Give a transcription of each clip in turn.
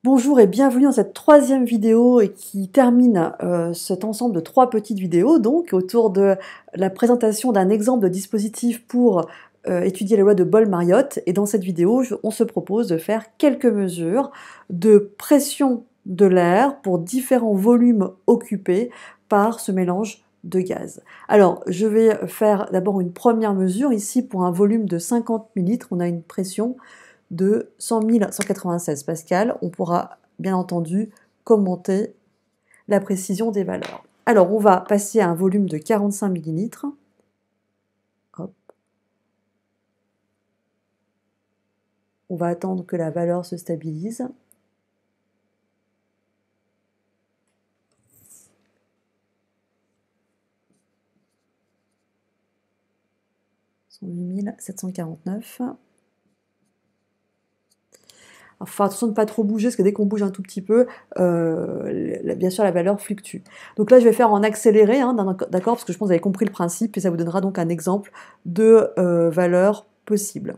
Bonjour et bienvenue dans cette troisième vidéo et qui termine cet ensemble de trois petites vidéos donc autour de la présentation d'un exemple de dispositif pour étudier la loi de Boole-Mariotte. Et dans cette vidéo, on se propose de faire quelques mesures de pression de l'air pour différents volumes occupés par ce mélange de gaz. Alors, je vais faire d'abord une première mesure. Ici, pour un volume de 50 millilitres, on a une pression de 100 196 pascal. On pourra bien entendu commenter la précision des valeurs. Alors, on va passer à un volume de 45 millilitres. Hop. On va attendre que la valeur se stabilise. « 108 749 ». Il faut faire attention de ne pas trop bouger, parce que dès qu'on bouge un tout petit peu, bien sûr la valeur fluctue. Donc là, je vais faire en accéléré, hein, d'accord, parce que je pense que vous avez compris le principe, et ça vous donnera donc un exemple de valeur possible.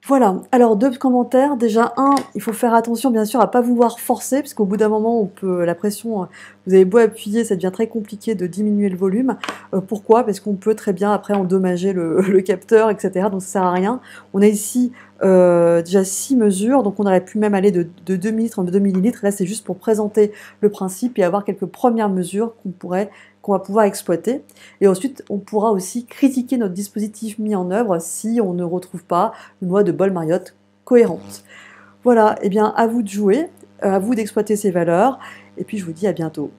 Voilà, alors deux commentaires. Déjà, un, il faut faire attention bien sûr à ne pas vouloir forcer, parce qu'au bout d'un moment, la pression, vous avez beau appuyer, ça devient très compliqué de diminuer le volume. Pourquoi? Parce qu'on peut très bien après endommager le capteur, etc. Donc ça sert à rien. On a ici déjà 6 mesures, donc on aurait pu même aller de 2 millilitres en 2 millilitres. Là, c'est juste pour présenter le principe et avoir quelques premières mesures qu'on va pouvoir exploiter. Et ensuite, on pourra aussi critiquer notre dispositif mis en œuvre si on ne retrouve pas une loi de Boole-Mariotte cohérente. Voilà, et bien à vous de jouer, à vous d'exploiter ces valeurs, et puis je vous dis à bientôt.